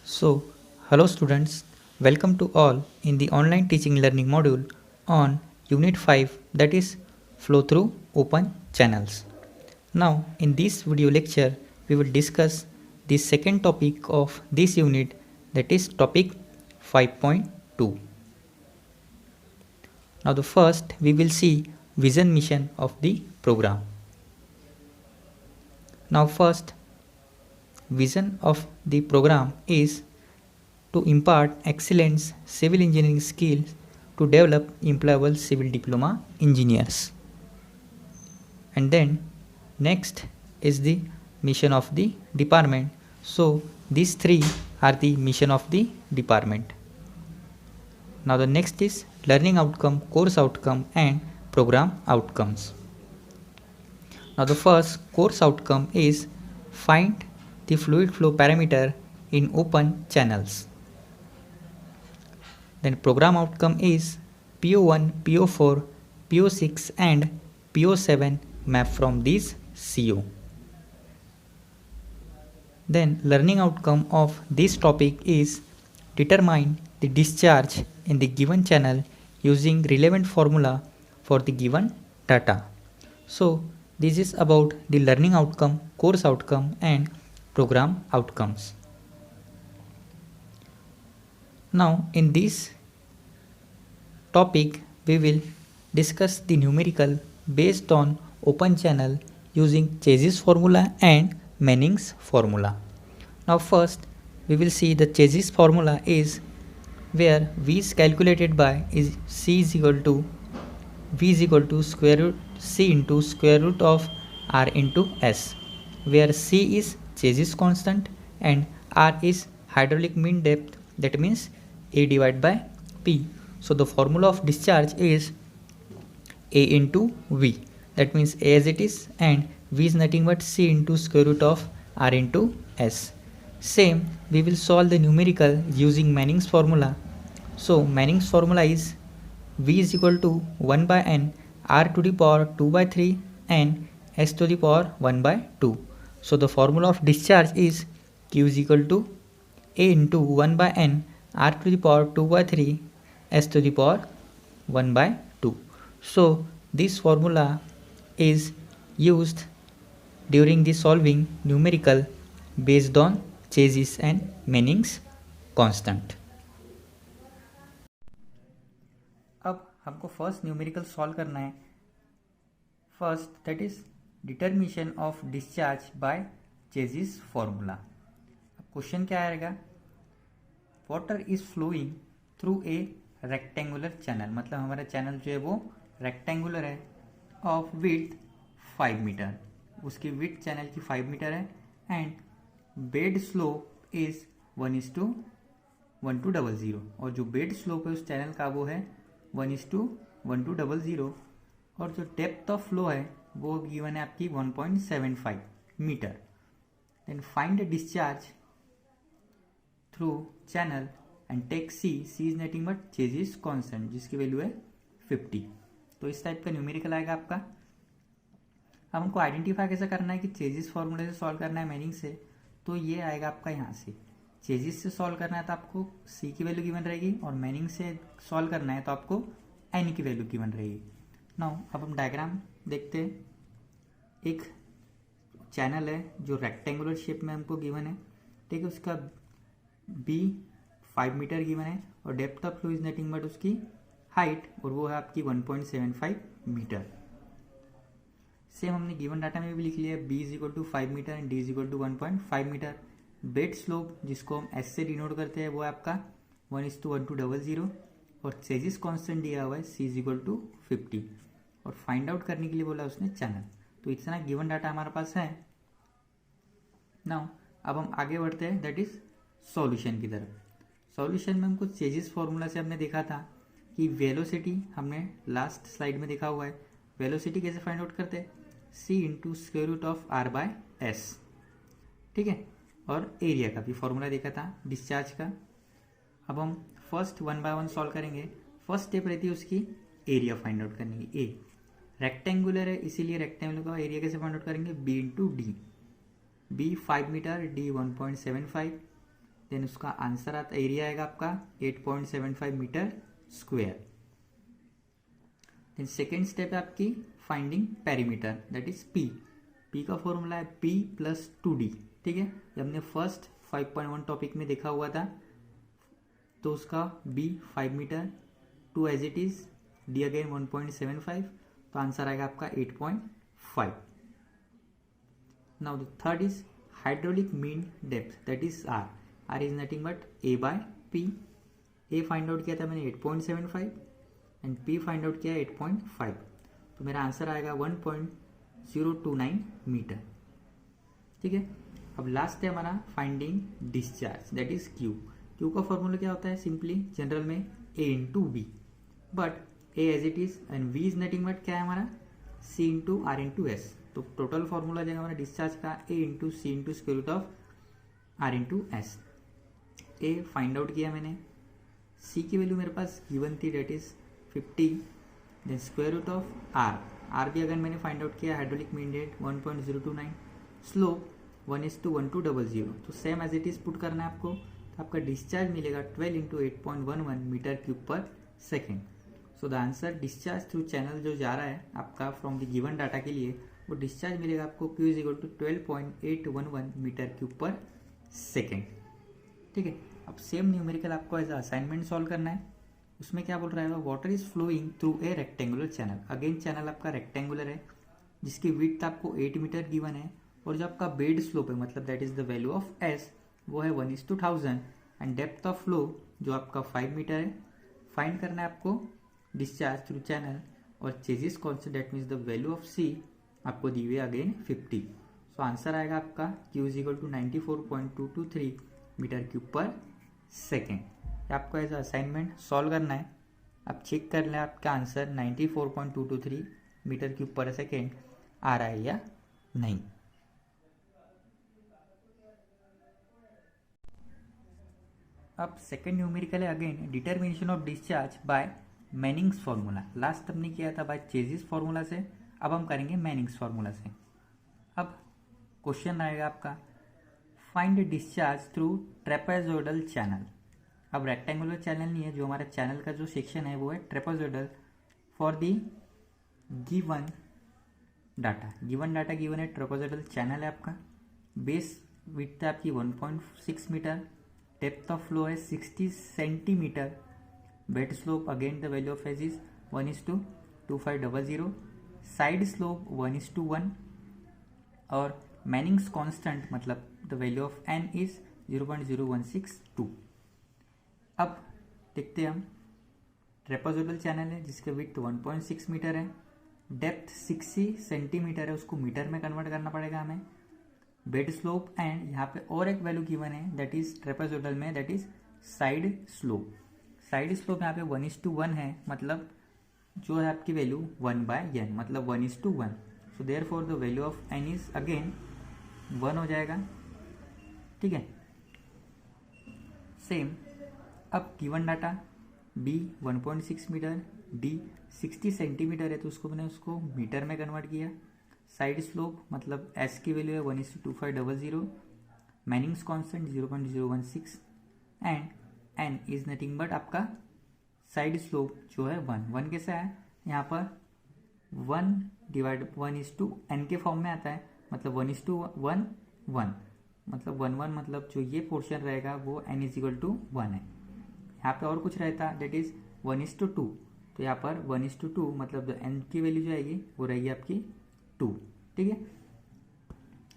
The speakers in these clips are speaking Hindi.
So, hello students, welcome to all in the online teaching learning module on Unit 5, that is Flow Through Open Channels. Now, in this video lecture, we will discuss the second topic of this unit, that is topic 5.2. Now, the first we will see vision mission of the program. Now, first vision of the program is to impart excellent civil engineering skills to develop employable civil diploma engineers. And then next is the mission of the department. So these three are the mission of the department. Now the next is learning outcome, course outcome and program outcomes. Now the first course outcome is find the fluid flow parameter in open channels. Then program outcome is PO1, PO4, PO6 and PO7 map from these CO. Then learning outcome of this topic is determine the discharge in the given channel using relevant formula for the given data. So this is about the learning outcome, course outcome and program outcomes. Now in this topic we will discuss the numerical based on open channel using Chase's formula and Manning's formula. Now first we will see the Chase's formula is where V is calculated by is C is equal to V is equal to square root C into square root of R into S, where C is Chase's constant and R is hydraulic mean depth, that means A divided by P. So the formula of discharge is A into V, that means A as it is, and V is nothing but C into square root of R into S. Same, we will solve the numerical using Manning's formula. So Manning's formula is V is equal to 1 by N R to the power 2 by 3 and S to the power 1 by 2. So the formula of discharge is Q is equal to A into 1 by N R to the power 2 by 3 S to the power 1 by 2. So this formula is used during the solving numerical based on Chase's and Manning's constant. अब हमको फर्स्ट न्यूमेरिकल सॉल्व करना है. First that is determination of discharge by Chezy's formula. अब क्वेश्चन क्या आएगा, water is flowing through a rectangular channel, मतलब हमारा चैनल जो है वो रेक्टेंगुलर है, ऑफ विड्थ 5 मीटर, उसकी विड्थ चैनल की 5 मीटर है एंड बेड स्लोप इज 1:1200 और जो बेड स्लोप है उस चैनल का वो है 1:1200 और जो डेप्थ ऑफ फ्लो है वो गिवन है आपकी 1.75 metre. Then find the discharge through channel and take C is nothing but Chezy's constant जिसकी वैल्यू है 50. तो इस टाइप का न्यूमेरिकल आएगा आपका. अब हमको आइडेंटिफाई कैसे करना है कि चेजिस फॉर्मूले से सॉल्व करना है मैनिंग से, तो ये आएगा आपका यहाँ से. चेजिस से सॉल्व करना है तो आपको सी की वैल्यू गिवन रहेगी और मैनिंग से सॉल्व करना है तो आपको एन की वैल्यू गिवन रहेगी. नाउ अब हम डायग्राम देखते हैं. एक चैनल है जो रेक्टेंगुलर शेप में हमको गिवन है, ठीक है, उसका बी 5 मीटर गिवन है और depth of flow is nothing but उसकी हाइट और वो है आपकी 1.75 मीटर. सेम हमने गिवन डाटा में भी लिख लिया, B is equal to 5 metre and D is equal to 1.5 metre. Bed slope जिसको हम एस से डिनोट करते हैं वो है आपका 1:1200 और चेजिस कांस्टेंट दिया हुआ है सी इज इक्वल टू 50 और फाइंड आउट करने के लिए बोला उसने चैनल. तो इतना गिवन डाटा हमारे पास है. नाउ अब हम आगे बढ़ते हैं, दैट इज सॉल्यूशन की तरफ. सॉल्यूशन में हमको चेजिस फॉर्मूला से हमने देखा था कि वेलोसिटी हमने लास्ट स्लाइड में देखा हुआ है. वेलोसिटी कैसे फाइंड आउट करते हैं, C into square root of R by S, ठीक है, और एरिया का भी फॉर्मूला देखा था डिस्चार्ज का. अब हम फर्स्ट 1 बाय 1 सॉल्व करेंगे. फर्स्ट स्टेप रहती है उसकी एरिया फाइंड आउट करने की. ए रेक्टेंगुलर है इसीलिए रेक्टेंगुलर का एरिया कैसे फाइंड आउट करेंगे, B into D. B 5 metre, D 1.75 then उसका आंसर आता, एरिया आएगा आपका 8.75 metre square. Then second step है आपकी finding perimeter, that is P का फॉर्मूला है P प्लस 2D। ठीक है, ये हमने फर्स्ट 5.1 टॉपिक में देखा हुआ था। तो उसका B 5 metre, 2 as it is, D again 1.75, तो आंसर आएगा आपका 8.5। Now the third is hydraulic mean depth, that is R is nothing but A by P। A find out किया था मैंने 8.75 एंड P फाइंड आउट किया 8.5, तो मेरा आंसर आएगा 1.029 मीटर। ठीक है, अब लास्ट है हमारा finding discharge, that is Q का फॉर्मूला क्या होता है, सिंपली जनरल में A into V, but A as it is and V is nothing but क्या है हमारा C into R into S। तो टोटल फॉर्मूला जाएगा हमारा डिस्चार्ज का A into C into square root of R into S। A find out किया मैंने, C की वैल्यू मेरे पास गिवन थी, that is 50, then square root of R भी अगर मैंने फाइंड आउट किया, हाइड्रोलिक मीन रेट 1.029, स्लोप 1:1200, तो same as it is put करना है आपको। तो आपका डिस्चार्ज मिलेगा 12 into 8.11 metre cube per second. So the answer discharge through channel जो जा रहा है आपका फ्रॉम द गिवन डाटा के लिए, वो डिस्चार्ज मिलेगा आपको Q is equal to 12.811 metre cube per second. ठीक है, अब सेम न्यूमेरिकल आपको एज असाइनमेंट सॉल्व करना है। उसमें क्या बोल रहा है, water is flowing through a rectangular channel. Again channel आपका रेक्टेंगुलर है, जिसकी विड्थ आपको 8 मीटर गिवन है, और जो आपका बेड स्लोप है, मतलब that is the value of S, वो है 1:1000 एंड डेप्थ ऑफ फ्लो जो आपका 5 मीटर है। फाइंड करना है आपको डिस्चार्ज थ्रू चैनल, और chassis constant that means the value of C आपको दी हुई अगेन 50। सो आंसर आएगा आपका Q is equal to 94.223 metre cube per second. आपको एज असाइनमेंट सॉल्व करना है। आप चेक कर लें आपका answer 94.223 metre cube per second आ रहा है या नहीं। अब सेकेंड न्यूमेरिकल है again determination of discharge by Manning's formula. Last हमने किया था बाय चेजिस फार्मूला से, अब हम करेंगे मैनिंग्स फार्मूला से। अब क्वेश्चन आएगा आपका, find discharge through trapezoidal channel. अब रेक्टेंगुलर चैनल नहीं है, जो हमारा चैनल का जो सेक्शन है वो है trapezoidal for the given data. Given data given है, ट्रेपेजोइडल चैनल है आपका, बेस विड्थ है आपकी 1.6 मीटर, डेप्थ ऑफ फ्लो है 60 centimetre, bed slope again the value of S is 1:2500, side slope 1:1, और मैनिंग्स कांस्टेंट मतलब the value of n is 0.0162। अब देखते हैं हम, ट्रेपेजोइडल चैनल है जिसके विड्थ 1.6 मीटर है, डेप्थ 60 सेंटीमीटर है, उसको मीटर में कन्वर्ट करना पड़ेगा हमें, बेड स्लोप एंड यहाँ पे और एक वैल्यू गिवन है दैट इज ट्रेपेजोइडल में, that is side slope. Side slope यहाँ पे 1:1 है, मतलब जो है आपकी वैल्यू 1/n, मतलब 1:1। So therefore the value of n is again 1 हो जाएगा। ठीक है, सेम अब given data B 1.6 metre, D 60 centimetre है, तो उसको मैंने उसको मीटर में कन्वर्ट किया। साइड स्लोप मतलब S की वैल्यू है 1:2500, Manning's constant 0.016 and n is nothing but आपका साइड स्लोप जो है 1 कैसा है, यहाँ पर 1/1:n के फॉर्म में आता है, मतलब 1:1, मतलब 1 मतलब जो ये पोर्शन रहेगा वो n इज इक्वल टू 1 है। यहाँ पे और कुछ रहता दैट इज 1:2, तो यहाँ पर 1:2 मतलब n की वैल्यू जो आएगी वो रहेगी आपकी 2। ठीक है,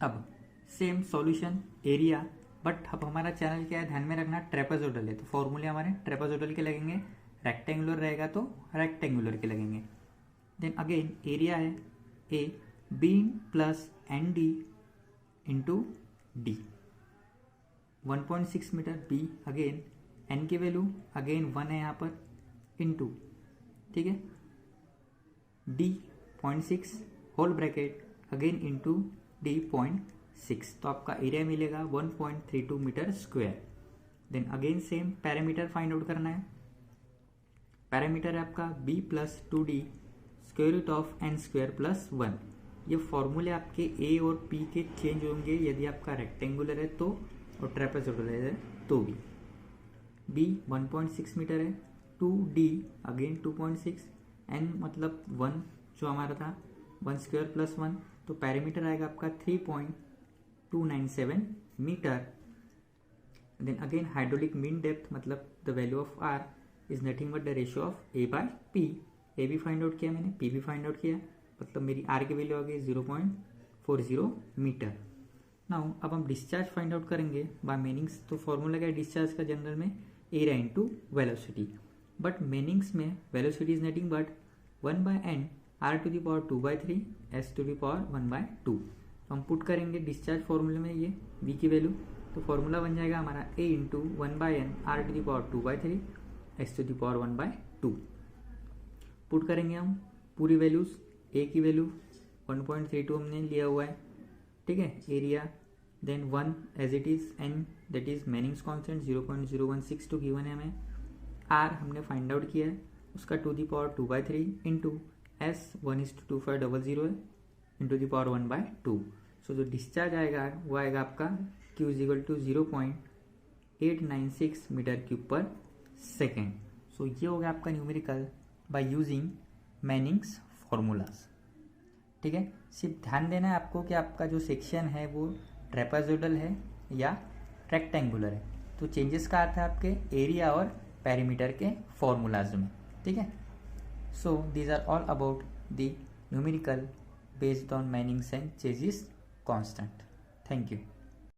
अब सेम सॉल्यूशन एरिया, बट अब हमारा चैनल क्या है ध्यान में रखना, ट्रेपेजोइडल है, तो फॉर्मूले हमारे ट्रेपेजोइडल के लगेंगे, रेक्टेंगुलर रहेगा तो रेक्टेंगुलर के लगेंगे। देन अगेन एरिया है A B plus ND into D, 1.6 metre, B again n की वैल्यू अगेन 1 है यहाँ पर, इंटू, ठीक है, D 0.6 whole bracket again into D 0.6, तो आपका एरिया मिलेगा 1.32 metre square. Then again same parameter find out करना है। पैरामीटर है आपका B plus 2D square root of n square plus 1। ये फॉर्मूले आपके A और P के चेंज होंगे, यदि आपका रेक्टेंगुलर है तो और ट्रेपेजोइडल है तो भी। b 1.6 मीटर है, 2d अगेन 2.6, n मतलब 1 जो हमारा था 1 स्क्वायर प्लस 1, तो पैरामीटर आएगा आपका 3.297 metre. Then again hydraulic mean depth मतलब the value of r is nothing but the ratio of a by p। a भी फाइंड आउट किया मैंने, p भी फाइंड आउट किया, मतलब मेरी r की वैल्यू आ गई 0.40 मीटर। नाउ अब हम डिस्चार्ज फाइंड आउट करेंगे बाय मेनिंग्स। तो फॉर्मूला क्या है डिस्चार्ज का जनरल में, एरिया इंटू वेलोसिटी, बट मेनिंग्स में velocity is nothing but 1/n r⁻²/3 s⁻1/2। हम पुट करेंगे डिस्चार्ज फॉर्मूले में ये v की वैल्यू, तो फॉर्मूला बन जाएगा हमारा a into 1/n r⁻²/3 s⁻1/2। Put करेंगे हम पूरी वैल्यूज, a की वैल्यू 1.32 हमने लिया हुआ है, ठीक है, area, then 1 as it is, n that is Manning's constant 0.0162 given है हमें, r हमने फाइंड आउट किया है उसका 2⁻2/3 इंटू s 1:2500 है इंटू द पावर 1/2। सो जो डिस्चार्ज आएगा वो आएगा आपका q is equal to 0.896 metre cube per second. So ये हो गया आपका numerical by using Manning's formulas. ठीक है, सिर्फ ध्यान देना है आपको कि आपका जो सेक्शन है वो ट्रेपेजोइडल है या रेक्टेंगुलर है, तो चेंजेस का अर्थ है आपके एरिया और पेरीमीटर के फॉर्मूलाज में। ठीक है, so these are all about the numerical based on Manning's and Chase's constant. Thank you.